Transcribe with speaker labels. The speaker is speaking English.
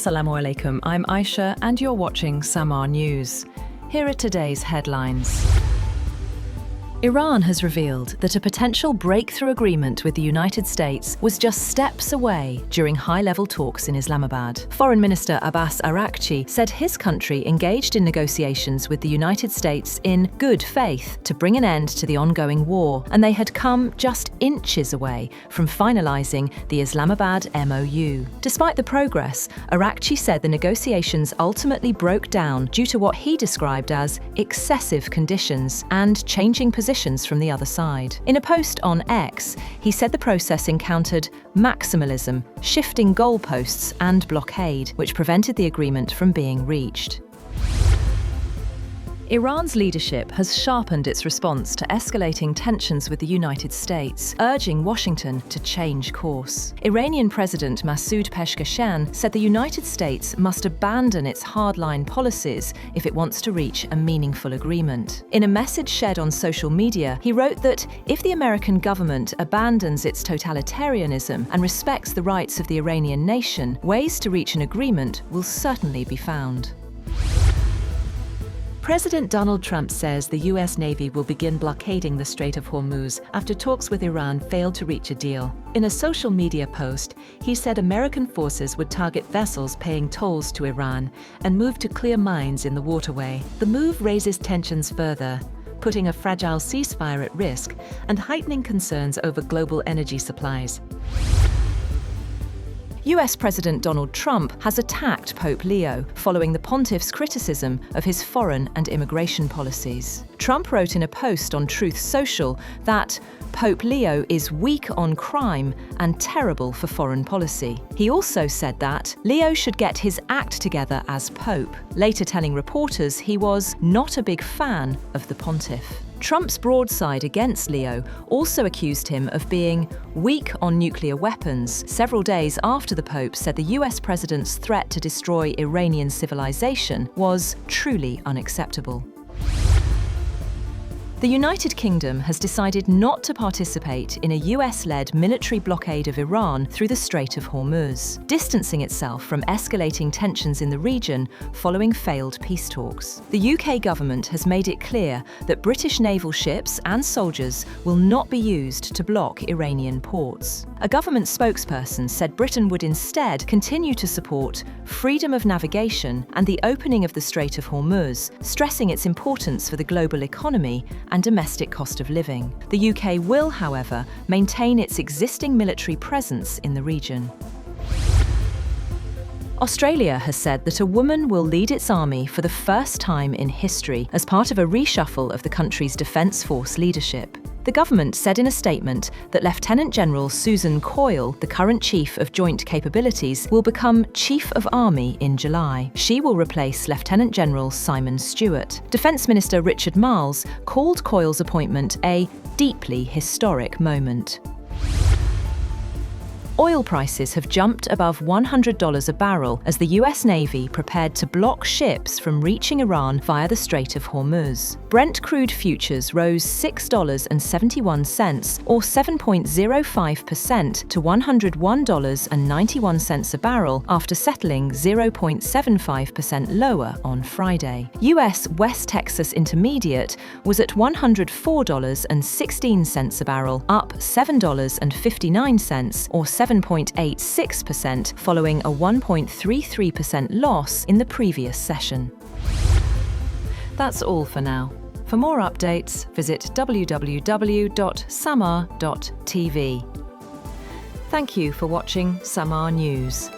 Speaker 1: Assalamu alaikum, I'm Aisha and you're watching SAMAA News. Here are today's headlines. Iran has revealed that a potential breakthrough agreement with the United States was just steps away during high-level talks in Islamabad. Foreign Minister Abbas Araghchi said his country engaged in negotiations with the United States in good faith to bring an end to the ongoing war, and they had come just inches away from finalizing the Islamabad MOU. Despite the progress, Araghchi said the negotiations ultimately broke down due to what he described as excessive conditions and changing positions from the other side. In a post on X, he said the process encountered maximalism, shifting goalposts, and blockade, which prevented the agreement from being reached. Iran's leadership has sharpened its response to escalating tensions with the United States, urging Washington to change course. Iranian President Masoud Pezeshkian said the United States must abandon its hardline policies if it wants to reach a meaningful agreement. In a message shared on social media, he wrote that if the American government abandons its totalitarianism and respects the rights of the Iranian nation, ways to reach an agreement will certainly be found. President Donald Trump says the U.S. Navy will begin blockading the Strait of Hormuz after talks with Iran failed to reach a deal. In a social media post, he said American forces would target vessels paying tolls to Iran and move to clear mines in the waterway. The move raises tensions further, putting a fragile ceasefire at risk and heightening concerns over global energy supplies. US President Donald Trump has attacked Pope Leo following the pontiff's criticism of his foreign and immigration policies. Trump wrote in a post on Truth Social that Pope Leo is weak on crime and terrible for foreign policy. He also said that Leo should get his act together as Pope, later telling reporters he was not a big fan of the pontiff. Trump's broadside against Leo also accused him of being weak on nuclear weapons, several days after the Pope said the US president's threat to destroy Iranian civilization was truly unacceptable. The United Kingdom has decided not to participate in a US-led military blockade of Iran through the Strait of Hormuz, distancing itself from escalating tensions in the region following failed peace talks. The UK government has made it clear that British naval ships and soldiers will not be used to block Iranian ports. A government spokesperson said Britain would instead continue to support freedom of navigation and the opening of the Strait of Hormuz, stressing its importance for the global economy and domestic cost of living. The UK will, however, maintain its existing military presence in the region. Australia has said that a woman will lead its army for the first time in history as part of a reshuffle of the country's Defence Force leadership. The government said in a statement that Lieutenant General Susan Coyle, the current Chief of Joint Capabilities, will become Chief of Army in July. She will replace Lieutenant General Simon Stewart. Defence Minister Richard Marles called Coyle's appointment a deeply historic moment. Oil prices have jumped above $100 a barrel as the US Navy prepared to block ships from reaching Iran via the Strait of Hormuz. Brent crude futures rose $6.71, or 7.05% to $101.91 a barrel after settling 0.75% lower on Friday. US West Texas Intermediate was at $104.16 a barrel, up $7.59, or 7.86%, following a 1.33% loss in the previous session. That's all for now. For more updates, visit www.samaa.tv. Thank you for watching SAMAA News.